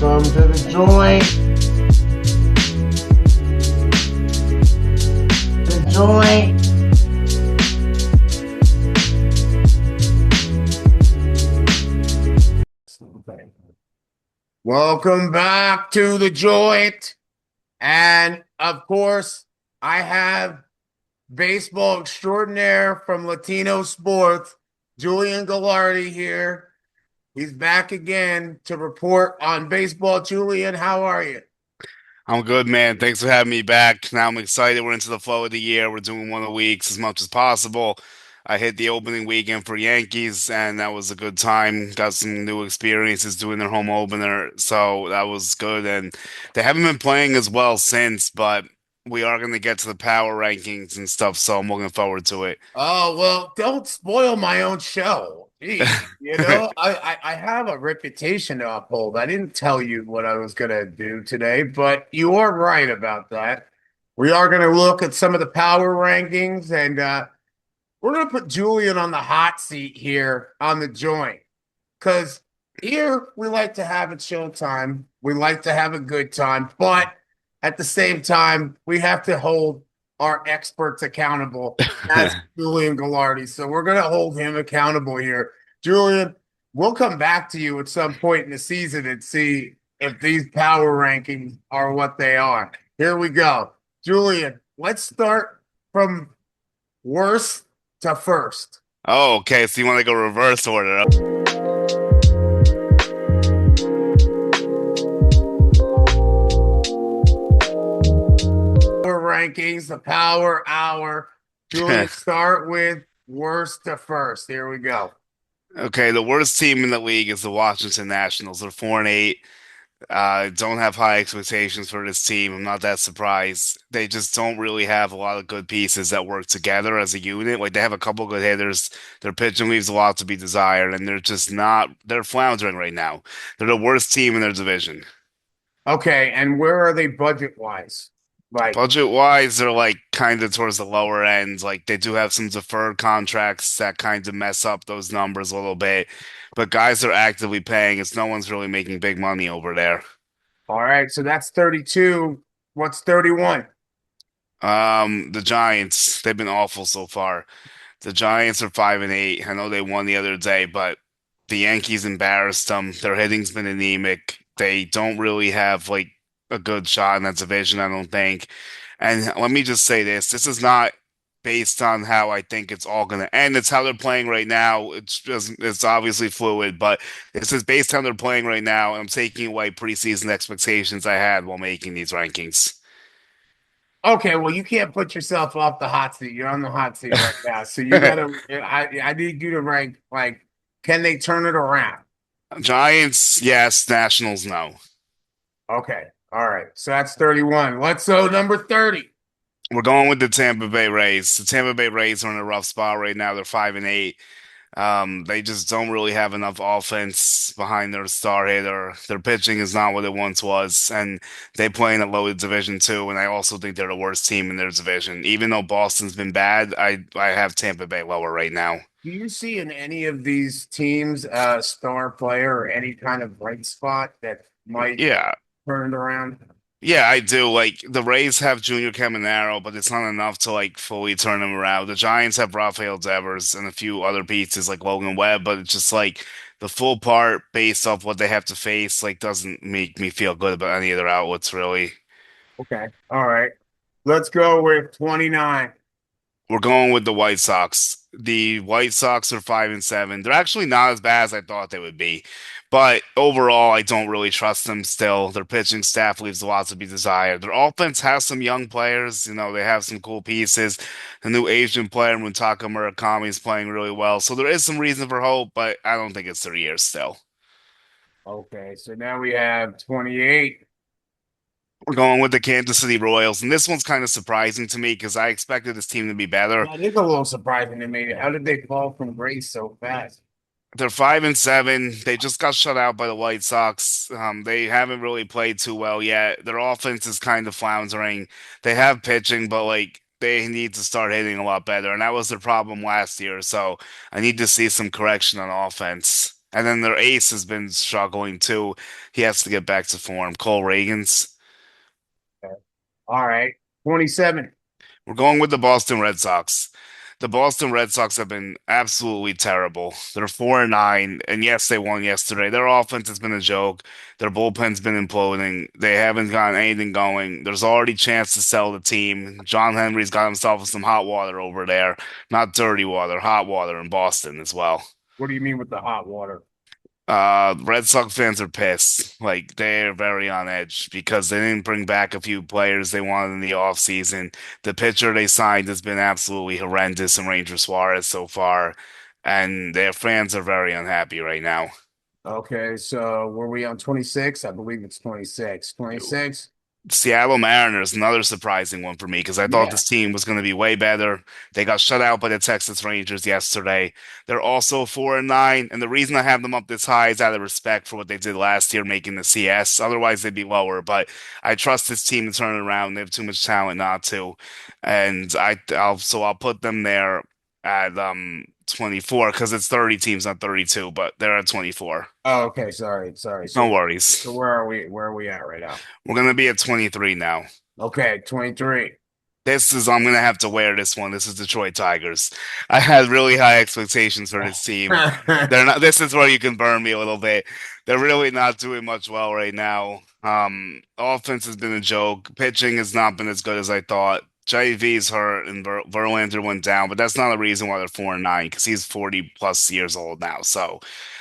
Welcome to the joint. The joint. Welcome back to the joint. And of course, I have baseball extraordinaire from Latino Sports, Julian Gallardi here. He's back again to report on baseball. Julian, how are you? I'm good, man. Thanks for having me back. Now I'm excited. We're into the flow of the year. We're doing one a week as much as possible. I hit the opening weekend for Yankees, and that was a good time. Got some new experiences doing their home opener, so that was good. And they haven't been playing as well since, but we are going to get to the power rankings and stuff, so I'm looking forward to it. Oh, well, don't spoil my own show. Jeez, I have a reputation to uphold. I didn't tell you what I was going to do today, but you are right about that. We are going to look at some of the power rankings, and we're going to put Julian on the hot seat here on the joint because here we like to have it showtime. We like to have a good time, but at the same time, we have to hold our experts accountable as Julian Gallardi. So we're going to hold him accountable here. Julian, we'll come back to you at some point in the season and see if these power rankings are what they are. Here we go. Julian, let's start from worst to first. Oh, okay. So you want to go reverse order? Power rankings, the power hour. Julian, start with worst to first. Here we go. Okay, the worst team in the league is the Washington Nationals. They're 4-8. Don't have high expectations for this team. I'm not that surprised. They just don't really have a lot of good pieces that work together as a unit. Like they have a couple good hitters. Their pitching leaves a lot to be desired, and they're just not. They're floundering right now. They're the worst team in their division. Okay, and where are they budget wise? Like, Budget wise, they're like kind of towards the lower end. Like they do have some deferred contracts that kind of mess up those numbers a little bit. But guys are actively paying. It's no one's really making big money over there. all right, so that's 32. What's 31? The Giants, they've been awful so far. The Giants are 5-8. I know they won the other day, but the Yankees embarrassed them. Their hitting's been anemic. They don't really have like a good shot in that division, I don't think. And let me just say this. This is not based on how I think it's all going to end. It's how they're playing right now. It's obviously fluid, but this is based on how they're playing right now. I'm taking away preseason expectations I had while making these rankings. Okay, well, you can't put yourself off the hot seat. You're on the hot seat right now. So you gotta I need you to rank like, can they turn it around? Giants, yes. Nationals, no. Okay. All right. So that's 31. Let's go number 30. We're going with the Tampa Bay Rays. The Tampa Bay Rays are in a rough spot right now. They're 5-8. They just don't really have enough offense behind their star hitter. Their pitching is not what it once was, and they play in a loaded division too. And I also think they're the worst team in their division. Even though Boston's been bad, I have Tampa Bay lower right now. Do you see in any of these teams a star player or any kind of bright spot that might Yeah, turn it around? yeah, I do. Like the Rays have Junior Caminero, but it's not enough to like fully turn them around. The Giants have Rafael Devers and a few other pieces like Logan Webb, but it's just like the full part based off what they have to face, like doesn't make me feel good about any of their outlets really. Okay. All right. Let's go with 29. We're going with the White Sox. The White Sox are 5-7. They're actually not as bad as I thought they would be. But overall, I don't really trust them still. Their pitching staff leaves a lot to be desired. Their offense has some young players. You know, they have some cool pieces. The new Asian player, Muntaka Murakami, is playing really well. So there is some reason for hope, but I don't think it's their year still. Okay. So now we have 28. We're going with the Kansas City Royals. And this one's kind of surprising to me because I expected this team to be better. That is a little surprising to me. How did they fall from grace so fast? They're 5-7. They just got shut out by the White Sox. They haven't really played too well yet. Their offense is kind of floundering. They have pitching, but like they need to start hitting a lot better, and that was their problem last year. So I need to see some correction on offense. And then their ace has been struggling too. He has to get back to form. Cole Reagans. Okay. All right. 27. We're going with the Boston Red Sox. The Boston Red Sox have been absolutely terrible. They're 4-9, and yes, they won yesterday. Their offense has been a joke. Their bullpen's been imploding. They haven't gotten anything going. There's already chance to sell the team. John Henry's got himself some hot water over there. Not dirty water, hot water in Boston as well. What do you mean with the hot water? Red Sox fans are pissed. Like they're very on edge because they didn't bring back a few players they wanted in the offseason. The pitcher they signed has been absolutely horrendous in Ranger Suarez so far, and their fans are very unhappy right now. Okay, so were we on 26? I believe it's 26. 26? Seattle Mariners, another surprising one for me because I thought Yeah. this team was going to be way better. They got shut out by the Texas Rangers yesterday. They're also 4-9, and the reason I have them up this high is out of respect for what they did last year, making the CS. Otherwise, they'd be lower. But I trust this team to turn it around. They have too much talent not to, and I'll put them there at 24 because it's 30 teams, not 32, but they're at 24. Oh, okay. Sorry. Sorry. No So, worries. so where are we? Where are we at right now? We're gonna be at 23 now. Okay, 23. I'm gonna have to wear this one. This is Detroit Tigers. I had really high expectations for this team. They're not, this is where you can burn me a little bit. They're really not doing much well right now. Offense has been a joke. Pitching has not been as good as I thought. JV's hurt and Verlander went down, but that's not a reason why they're 4-9 because he's 40 plus years old now. So,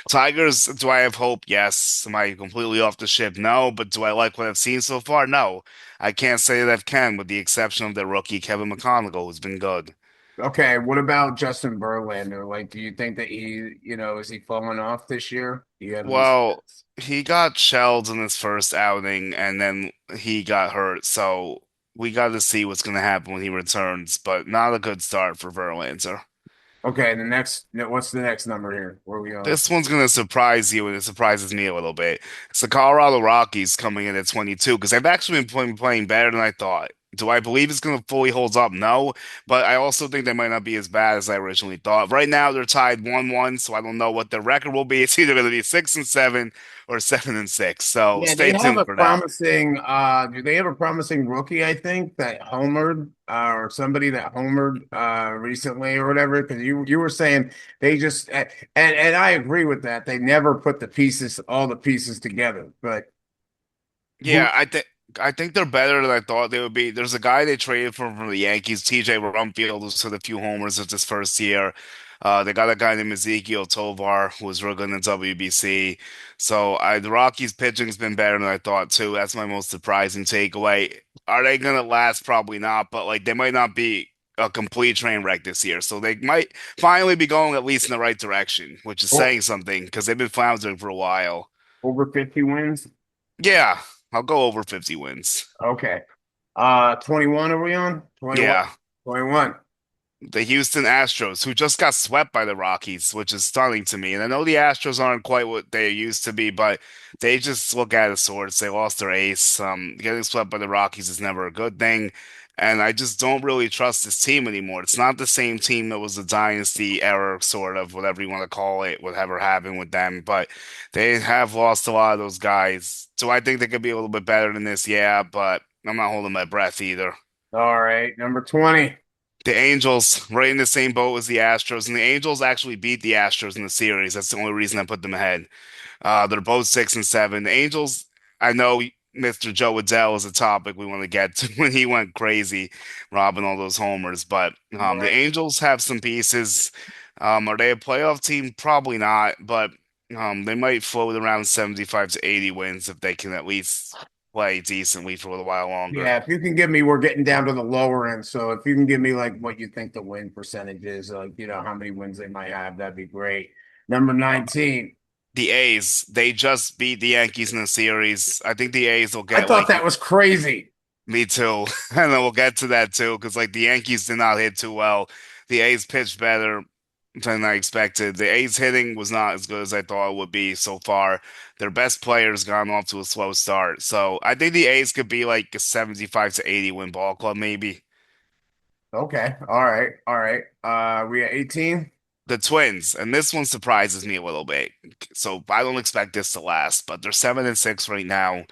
Tigers, do I have hope? Yes. Am I completely off the ship? No. But do I like what I've seen so far? No. I can't say that can, with the exception of the rookie Kevin McConaughey, who's been good. Okay, what about Justin Verlander? Like, do you think that is he falling off this year? Do you have any Well, sense? he got shelled in his first outing, and then he got hurt. So we got to see what's going to happen when he returns. But not a good start for Verlander. Okay, what's the next number here? Where are we on? This one's going to surprise you, and it surprises me a little bit. It's the Colorado Rockies coming in at 22 because they've actually been playing better than I thought. Do I believe it's going to fully hold up? No, but I also think they might not be as bad as I originally thought. Right now, they're tied 1-1, so I don't know what their record will be. It's either going to be 6-7 or 7-6. So Yeah, stay tuned for that. do they have a promising rookie, I think, that homered, or somebody that homered recently or whatever? Because you were saying they just and I agree with that. They never put all the pieces together. But who Yeah, I think they're better than I thought they would be. There's a guy they traded from the Yankees, TJ Rumfield, who's hit a few homers of his first year. They got a guy named Ezekiel Tovar, who was real good in the WBC. The Rockies' pitching's been better than I thought too. That's my most surprising takeaway. Are they gonna last? Probably not, but like they might not be a complete train wreck this year. So they might finally be going at least in the right direction, which is o- saying something because they've been floundering for a while. over 50 wins? Yeah, I'll go over 50 wins. Okay. 21 are we on? 21. Yeah, 21. the Houston Astros, who just got swept by the Rockies, which is stunning to me. And I know the Astros aren't quite what they used to be, but they just look out of sorts. They lost their ace. Getting swept by the Rockies is never a good thing. And I just don't really trust this team anymore. It's not the same team that was the dynasty era, sort of, whatever you want to call it, whatever happened with them. But they have lost a lot of those guys. So I think they could be a little bit better than this, yeah, but I'm not holding my breath either. All right, number 20. The Angels, right in the same boat as the Astros, and the Angels actually beat the Astros in the series. That's the only reason I put them ahead. They're both 6-7. The Angels, I know Mr. Joe Adele is a topic we want to get to when he went crazy, robbing all those homers. But the Right. Angels have some pieces. Are they a playoff team? Probably not, but they might float around 75 to 80 wins if they can at least play decently for a little while longer. Yeah, if you can give me, we're getting down to the lower end. So if you can give me like what you think the win percentage is, like how many wins they might have, that'd be great. Number 19. The A's, they just beat the Yankees in the series. I think the A's will I get thought like that was crazy. me too. And then we'll get to that too, because like the Yankees did not hit too well. The A's pitched better than I expected. The A's hitting was not as good as I thought it would be so far. Their best players gone off to a slow start. So I think the A's could be like a 75 to 80 win ball club, maybe. Okay. All right. All right. We at 18. The Twins, and this one surprises me a little bit. So I don't expect this to last, but they're 7-6 right now.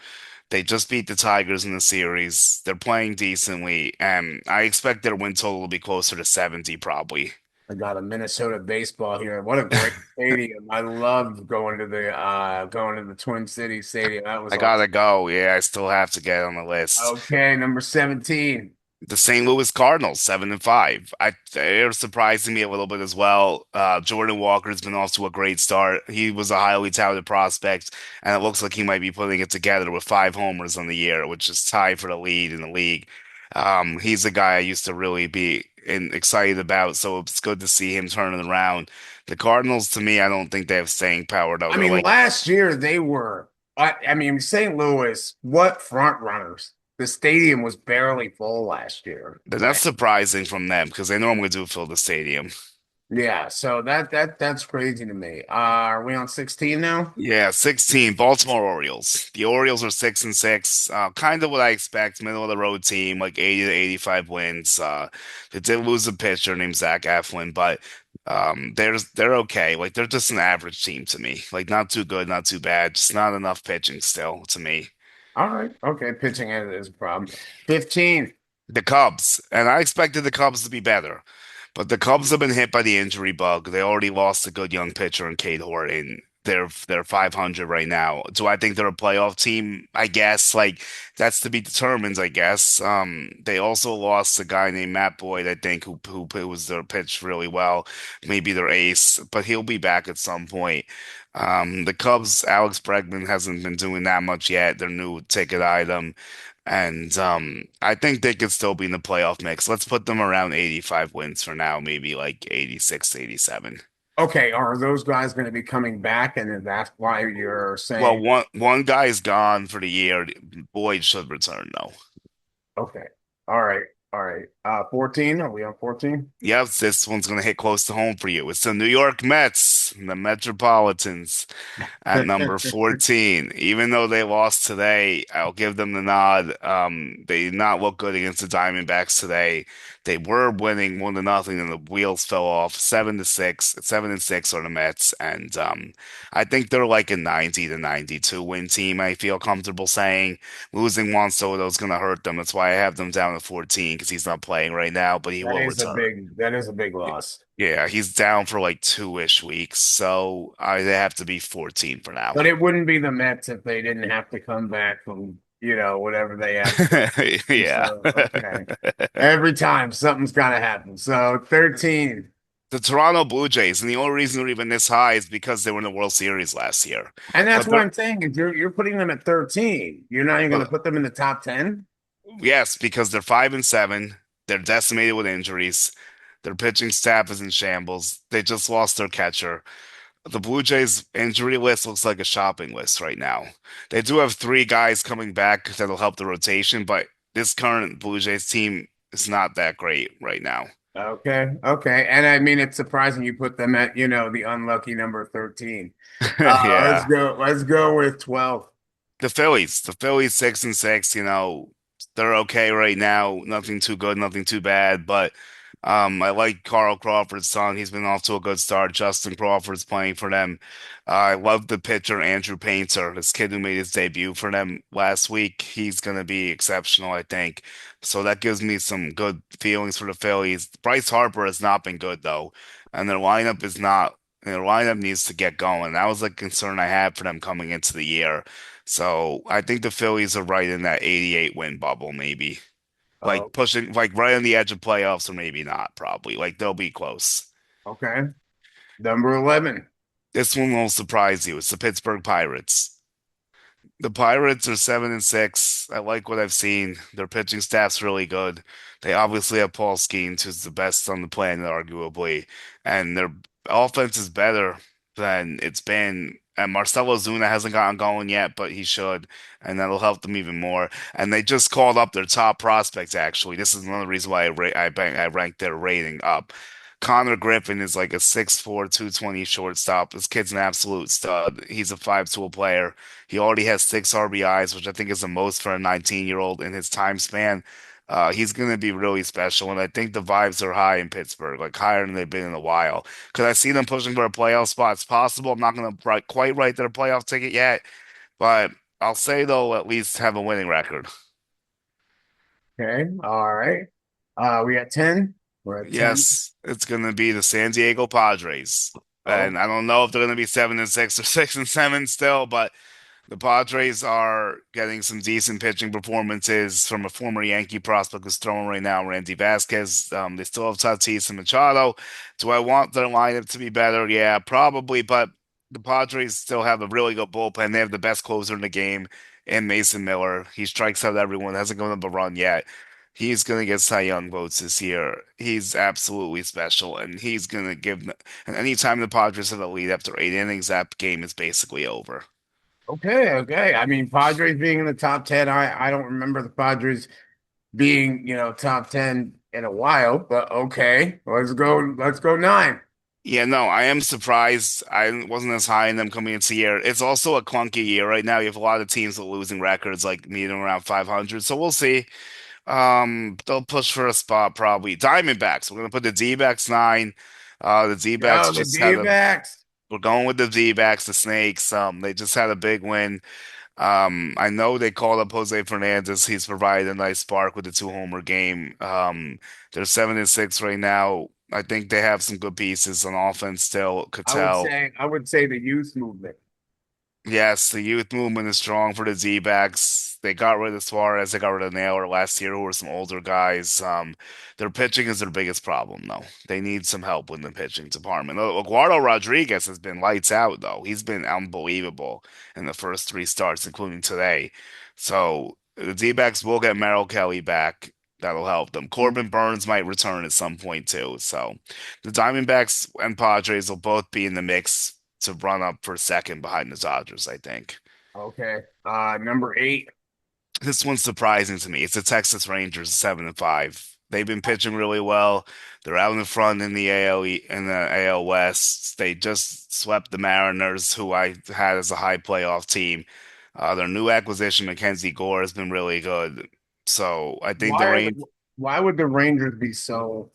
They just beat the Tigers in the series. They're playing decently, and I expect their win total will be closer to 70 probably. I got a Minnesota baseball here. What a great stadium. I loved going to the Twin Cities Stadium. That was I gotta awesome. go. Yeah, I still have to get on the list. Okay, number 17. The St. Louis Cardinals, 7-5. They're surprising me a little bit as well. Jordan Walker's been off to a great start. He was a highly touted prospect, and it looks like he might be putting it together with 5 homers on the year, which is tied for the lead in the league. He's a guy I used to really be excited about, so it's good to see him turning around. The Cardinals, to me, I don't think they have staying power though. I They're mean, like last year they were, I mean, St. Louis, what front runners? The stadium was barely full last year, that's right? surprising from them because they normally do fill the stadium. Yeah, so that's crazy to me. Are we on 16 now? Yeah, 16, Baltimore Orioles. The Orioles are 6-6. Kind of what I expect, middle of the road team, like 80 to 85 wins. They did lose a pitcher named Zach Eflin, but they're okay. Like they're just an average team to me. Like not too good, not too bad, just not enough pitching still to me. All right. Okay, pitching is a problem. 15. The Cubs, and I expected the Cubs to be better, but the Cubs have been hit by the injury bug. They already lost a good young pitcher in Cade Horton. They're 500 right now. Do I think they're a playoff team? I guess like that's to be determined. I guess. They also lost a guy named Matt Boyd. I think who was their pitch really well. Maybe their ace, but he'll be back at some point. The Cubs, Alex Bregman hasn't been doing that much yet. Their new ticket item. And I think they could still be in the playoff mix. Let's put them around 85 wins for now, maybe like 86, 87. Okay, are those guys going to be coming back? And that's why you're Well, saying, one guy is gone for the year. Boyd should return though. okay, all right, all right. 14, are we on 14? Yep, this one's gonna hit close to home for you. It's the New York Mets, the Metropolitans. At number 14. Even though they lost today, I'll give them the nod. They did not look good against the Diamondbacks today. They were winning 1-0, and the wheels fell off 7-6. 7-6 are the Mets, and I think they're like a 90 to 92 win team. I feel comfortable saying losing Juan Soto is going to hurt them. That's why I have them down to 14 because he's not playing right now, but he will return. That is a big loss. Yeah, he's down for like 2-ish weeks, so they have to be 14 for now. But it wouldn't be the Mets if they didn't have to come back from, whatever they had to go through. Yeah. So, okay. Every time something's got to happen. So 13. The Toronto Blue Jays, and the only reason they're even this high is because they were in the World Series last year. And that's But what they're, I'm saying is you're putting them at 13. You're not even going to but put them in the top 10? yes, because they're 5-7. They're decimated with injuries. Their pitching staff is in shambles. They just lost their catcher. The Blue Jays injury list looks like a shopping list right now. They do have 3 guys coming back that'll help the rotation, but this current Blue Jays team is not that great right now. Okay, okay. And I mean, it's surprising you put them at, the unlucky number 13. Let's Yeah. go. Let's go with 12. The Phillies 6-6, they're okay right now. Nothing too good, nothing too bad. But I like Carl Crawford's son. He's been off to a good start. Justin Crawford's playing for them. I love the pitcher Andrew Painter, this kid who made his debut for them last week. He's going to be exceptional, I think. So that gives me some good feelings for the Phillies. Bryce Harper has not been good though, and their lineup is not. Their lineup needs to get going. That was a concern I had for them coming into the year. So I think the Phillies are right in that 88 win bubble, maybe. Like Oh, pushing, like right on the edge of playoffs, or maybe not, probably. Like they'll be close. okay. Number 11. This one won't surprise you. It's the Pittsburgh Pirates. The Pirates are 7-6. I like what I've seen. Their pitching staff's really good. They obviously have Paul Skeens, who's the best on the planet, arguably, and their offense is better than it's been. And Marcelo Zuna hasn't gotten going yet, but he should, and that'll help them even more. And they just called up their top prospects. Actually, this is another reason why I ranked their rating up. Connor Griffin is like a 6'4", 220 shortstop. This kid's an absolute stud. He's a 5-tool player. He already has 6 RBIs, which I think is the most for a 19-year-old in his time span. He's going to be really special, and I think the vibes are high in Pittsburgh, like higher than they've been in a while. Because I see them pushing for a playoff spot. It's possible. I'm not going to quite write their playoff ticket yet, but I'll say they'll at least have a winning record. Okay. All right. We got 10. We're at 10. Yes, it's going to be the San Diego Padres. Oh, And I don't know if they're going to be 7-6 or 6-7 still, but the Padres are getting some decent pitching performances from a former Yankee prospect who's throwing right now, Randy Vasquez. They still have Tatis and Machado. Do I want their lineup to be better? Yeah, probably, but the Padres still have a really good bullpen. They have the best closer in the game in Mason Miller. He strikes out everyone, hasn't given up a run yet. He's going to get Cy Young votes this year. He's absolutely special, and he's going to give. And anytime the Padres have a lead after 8 innings, that game is basically over. okay. Okay. I mean, Padres being in the top 10, I don't remember the Padres being, top 10 in a while, but okay. Let's go. Let's go 9. Yeah, no, I am surprised. I wasn't as high in them coming into the year. It's also a clunky year right now. You have a lot of teams with losing records, like meeting around 500. So we'll see. They'll push for a spot probably. Diamondbacks. We're gonna put the D-backs 9. The D-backs Yo, the just had a. D-backs. We're going with the D-backs, the Snakes. They just had a big win. I know they called up Jose Fernandez. He's provided a nice spark with the two-homer game. They're 7-6 right now. I think they have some good pieces on offense still. Cattell. I would say the youth movement. Yes, the youth movement is strong for the D-backs. They got rid of Suarez. They got rid of Naylor last year, who were some older guys. Their pitching is their biggest problem, though. They need some help in the pitching department. Eduardo Rodriguez has been lights out, though. He's been unbelievable in the first 3 starts, including today. So the D-backs will get Merrill Kelly back. That'll help them. Corbin Burns might return at some point, too. So the Diamondbacks and Padres will both be in the mix to run up for second behind the Dodgers, I think. Okay. Number 8. This one's surprising to me. It's the Texas Rangers, 7-5. They've been pitching really well. They're out in the front in the AL West. They just swept the Mariners, who I had as a high playoff team. Their new acquisition, Mackenzie Gore, has been really good. So I think the Why Rangers. why would the Rangers be so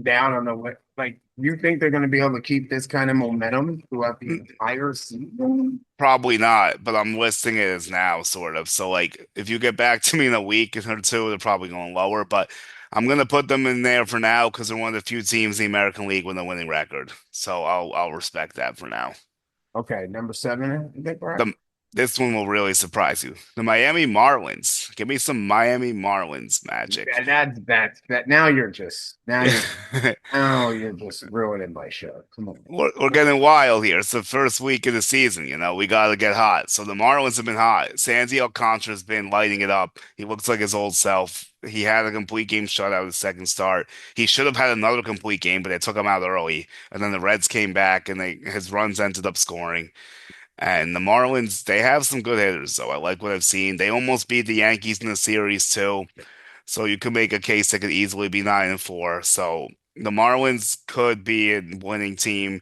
down on the way? Like, you think they're going to be able to keep this kind of momentum throughout the entire season? Probably not, but I'm listing it as now, sort of. So, like, if you get back to me in a week or two, they're probably going lower. But I'm gonna put them in there for now because they're one of the few teams in the American League with a winning record. So I'll respect that for now. Okay, number 7, I think, right? The This one will really surprise you. The Miami Marlins. Give me some Miami Marlins magic. That. Now you're just ruining my show. Come on. We're getting wild here. It's the first week of the season, We got to get hot. So the Marlins have been hot. Sandy Alcantara's been lighting it up. He looks like his old self. He had a complete game shutout the second start. He should have had another complete game, but they took him out early. And then the Reds came back, and his runs ended up scoring. And the Marlins, they have some good hitters, though. I like what I've seen. They almost beat the Yankees in the series too. So you could make a case that could easily be 9-4. So the Marlins could be a winning team.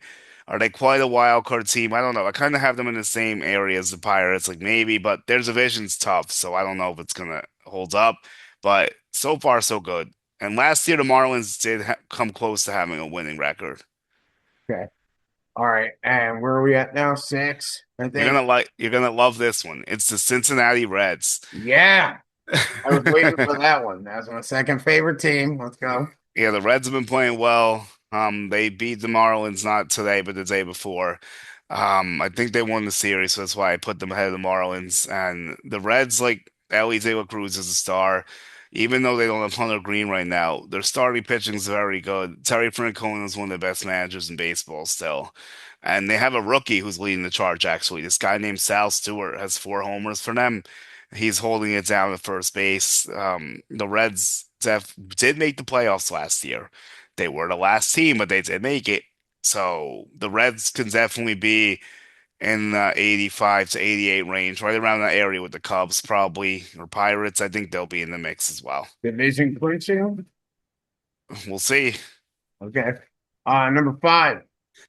Are they quite a wild card team? I don't know. I kind of have them in the same area as the Pirates, like maybe, but their division's tough, so I don't know if it's gonna hold up. But so far, so good. And last year, the Marlins did come close to having a winning record. Okay. All right. And where are we at now? 6, I think. You're gonna love this one. It's the Cincinnati Reds. Yeah. I was waiting for that one. That's my second favorite team. Let's go. Yeah, the Reds have been playing well. They beat the Marlins not today, but the day before. I think they won the series, so that's why I put them ahead of the Marlins. And the Reds, like Ellie De La Cruz is a star. Even though they don't have Hunter Green right now, their starting pitching is very good. Terry Francona is one of the best managers in baseball still. And they have a rookie who's leading the charge, actually. This guy named Sal Stewart has 4 homers for them. He's holding it down at first base. The Reds did make the playoffs last year. They were the last team, but they did make it. So the Reds can definitely be in the 85 to 88 range, right around that area with the Cubs, probably, or Pirates. I think they'll be in the mix as well. Division clinching. We'll see. Okay. Number 5.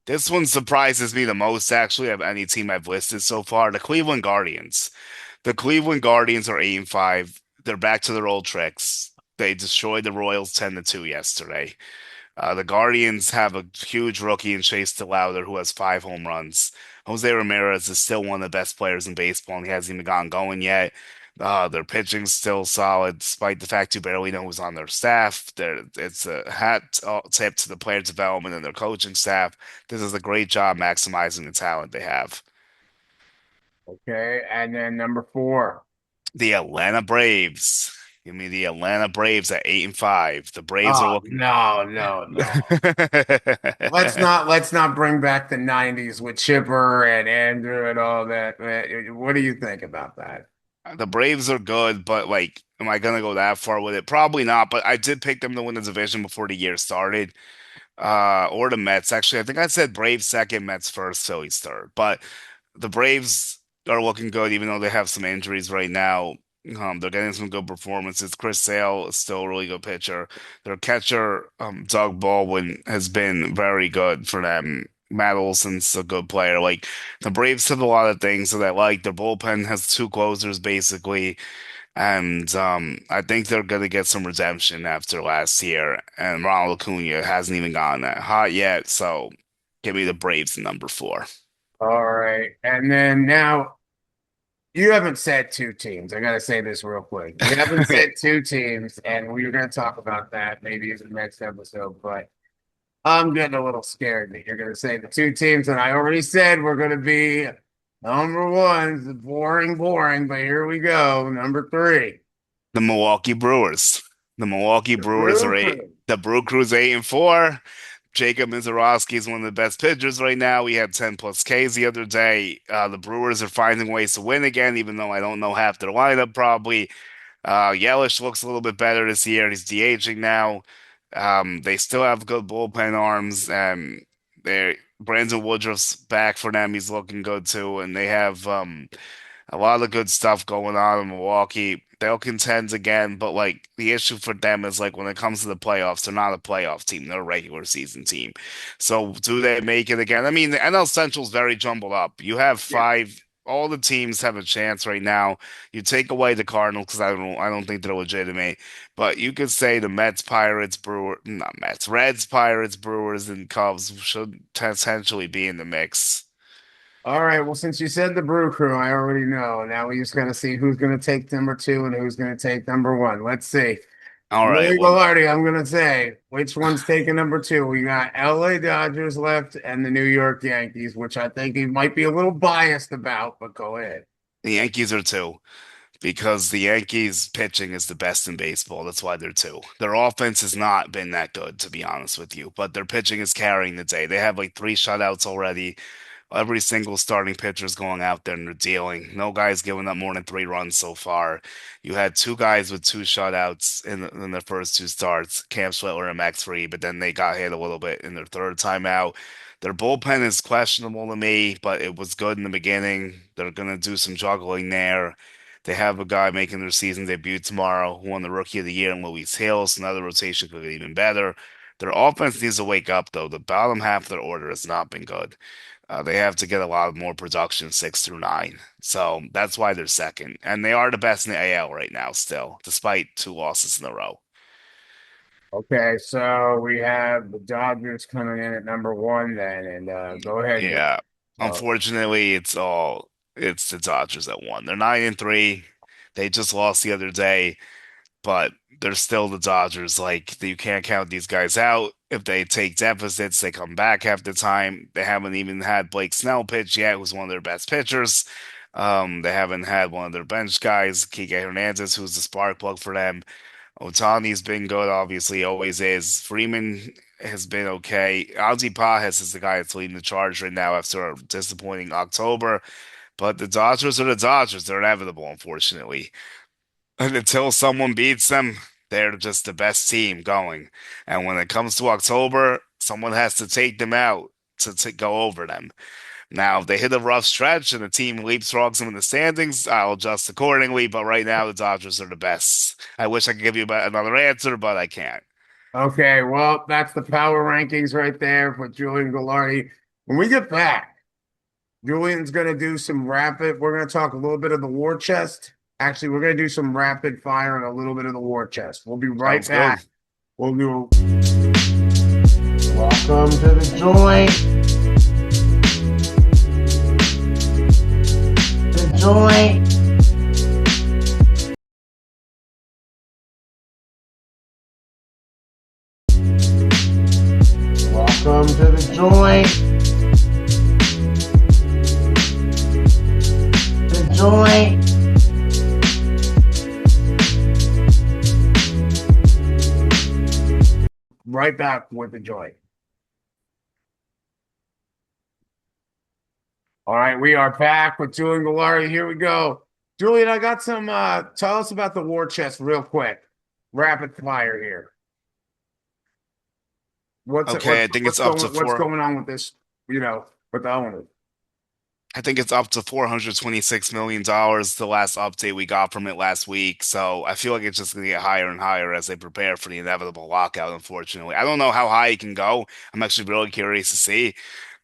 This one surprises me the most, actually, of any team I've listed so far. The Cleveland Guardians. The Cleveland Guardians are 8-5. They're back to their old tricks. They destroyed the Royals 10-2 yesterday. The Guardians have a huge rookie in Chase DeLauder who has 5 home runs. Jose Ramirez is still one of the best players in baseball, and he hasn't even gotten going yet. Their pitching's still solid, despite the fact you barely know who's on their staff. It's a hat tip to the player development and their coaching staff. This is a great job maximizing the talent they have. Okay, and then number four. The Atlanta Braves. Give me the Atlanta Braves at 8-5. The Braves are Oh, looking. no, no, no. Let's not bring back the 90s with Chipper and Andrew and all that. What do you think about that? The Braves are good, but like, am I gonna go that far with it? Probably not. But I did pick them to win the division before the year started. Or the Mets. Actually, I think I said Braves second, Mets first, Phillies third. But the Braves are looking good, even though they have some injuries right now. They're getting some good performances. Chris Sale is still a really good pitcher. Their catcher, Doug Baldwin, has been very good for them. Matt Olson's a good player. Like the Braves have a lot of things that I like. Their bullpen has two closers basically. And I think they're going to get some redemption after last year. And Ronald Acuna hasn't even gotten that hot yet. So give me the Braves in number four. All right. And then now you haven't said two teams. I gotta say this real quick. You haven't said two teams, and we were gonna talk about that maybe in the next episode, but I'm getting a little scared that you're gonna say the two teams, and I already said we're gonna be number one, boring, boring, but here we go. Number three. The Milwaukee Brewers. The Milwaukee The Brewers are Brew eight. Crew. The Brew Crew's 8-4. Jacob Mizorowski is one of the best pitchers right now. We had 10 plus Ks the other day. The Brewers are finding ways to win again, even though I don't know half their lineup probably. Yelich looks a little bit better this year. He's DHing now. They still have good bullpen arms. They Brandon Woodruff's back for them. He's looking good too, and they have a lot of good stuff going on in Milwaukee. They'll contend again, but like the issue for them is like when it comes to the playoffs, they're not a playoff team. They're a regular season team. So do they make it again? I mean, the NL Central's very jumbled up. You have Yeah. five. All the teams have a chance right now. You take away the Cardinals because I don't think they're legitimate. But you could say the Mets, Pirates, Brewers, not Mets, Reds, Pirates, Brewers, and Cubs should potentially be in the mix. All right. Well, since you said the Brew Crew, I already know. Now we just gotta see who's gonna take number two and who's gonna take number one. Let's see. All right. Joey Well, Gallardi, I'm gonna say which one's taking number two. We got LA Dodgers left and the New York Yankees, which I think he might be a little biased about, but go ahead. the Yankees are two. Because the Yankees pitching is the best in baseball. That's why they're two. Their offense has not been that good, to be honest with you, but their pitching is carrying the day. They have like 3 shutouts already. Every single starting pitcher is going out there and they're dealing. No guy's given up more than 3 runs so far. You had two guys with 2 shutouts in their first 2 starts, Cam Schlittler and Max Fried, but then they got hit a little bit in their third time out. Their bullpen is questionable to me, but it was good in the beginning. They're going to do some juggling there. They have a guy making their season debut tomorrow, who won the Rookie of the Year in Luis Hills. Another rotation could get even better. Their offense needs to wake up, though. The bottom half of their order has not been good. They have to get a lot more production 6 through 9. So that's why they're second. And they are the best in the AL right now, still, despite 2 losses in a row. Okay, so we have the Dodgers coming in at number one then, and go ahead. Yeah. Oh, Unfortunately, it's the Dodgers at 1. They're 9-3. They just lost the other day, but they're still the Dodgers. Like you can't count these guys out. If they take deficits, they come back half the time. They haven't even had Blake Snell pitch yet, who's one of their best pitchers. They haven't had one of their bench guys, Kike Hernandez, who's the spark plug for them. Otani's been good, obviously, always is. Freeman has been okay. Ozzy Pajes is the guy that's leading the charge right now after a disappointing October. But the Dodgers are the Dodgers. They're inevitable, unfortunately. And until someone beats them, they're just the best team going. And when it comes to October, someone has to take them out to go over them. Now, if they hit a rough stretch and the team leapfrogs them in the standings, I'll adjust accordingly. But right now, the Dodgers are the best. I wish I could give you another answer, but I can't. okay, well, that's the power rankings right there for Julian Gallardi. When we get back, Julian's going to do some rapid. We're going to talk a little bit of the war chest. Actually, we're gonna do some rapid fire and a little bit of the war chest. We'll be right Sounds good. back. We'll do. Welcome to the joint. The joint. Welcome to the joint. The joint. Right back with the joint. All right, we are back with Julian Galari. Here we go. Julian, I got some tell us about the war chest real quick. Rapid fire here. What's it Okay, I think it's up to what's four. going on with this, with the owner? I think it's up to $426 million the last update we got from it last week. So I feel like it's just going to get higher and higher as they prepare for the inevitable lockout, unfortunately. I don't know how high it can go. I'm actually really curious to see.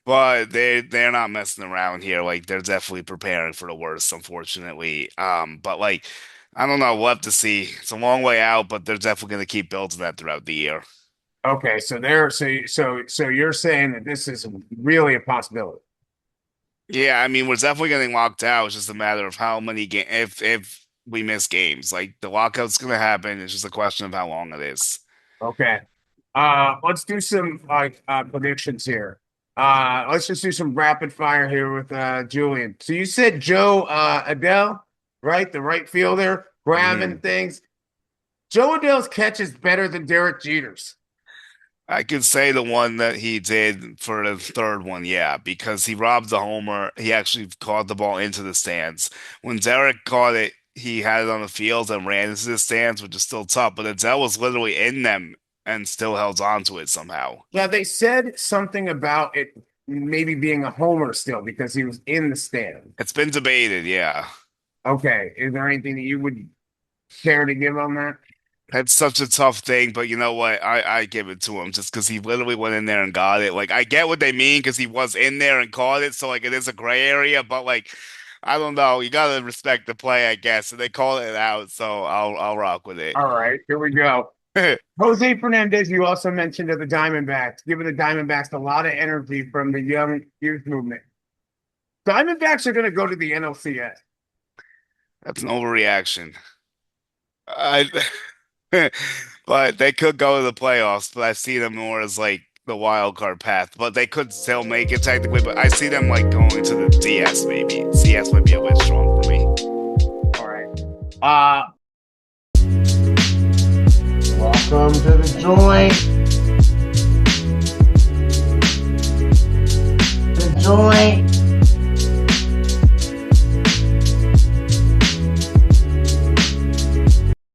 But they're not messing around here. Like they're definitely preparing for the worst, unfortunately. But like I don't know, we'll have to see. It's a long way out, but they're definitely going to keep building that throughout the year. Okay, so you're saying that this is really a possibility. Yeah, I mean we're definitely getting locked out. It's just a matter of how many game if we miss games. Like the lockout's going to happen. It's just a question of how long it is. Okay. Let's do some predictions here. Let's just do some rapid fire here with Julian. So you said Joe Adele, right? The right fielder, Mhm. grabbing things. Joe Adele's catch is better than Derek Jeter's. I could say the one that he did for the third one, yeah, because he robbed the homer. He actually caught the ball into the stands. When Derek caught it, he had it on the field and ran into the stands, which is still tough. But Adele was literally in them and still held on to it somehow. Yeah, they said something about it maybe being a homer still because he was in the stand. It's been debated, yeah. Okay. Is there anything that you would care to give on that? That's such a tough thing, but you know what? I give it to him just because he literally went in there and got it. Like I get what they mean because he was in there and caught it, so like it is a gray area, but like I don't know. You gotta respect the play, I guess. And they called it out, so I'll rock with it. All right, here we go. Jose Fernandez, you also mentioned to the Diamondbacks, giving the Diamondbacks a lot of energy from the young youth movement. Diamondbacks are going to go to the NLCS. That's an overreaction. I, but they could go to the playoffs, but I see them more as like the wild card path. But they could still make it technically, but I see them like going to the DS maybe. CS might be a bit strong for me. All right. Welcome to the joint.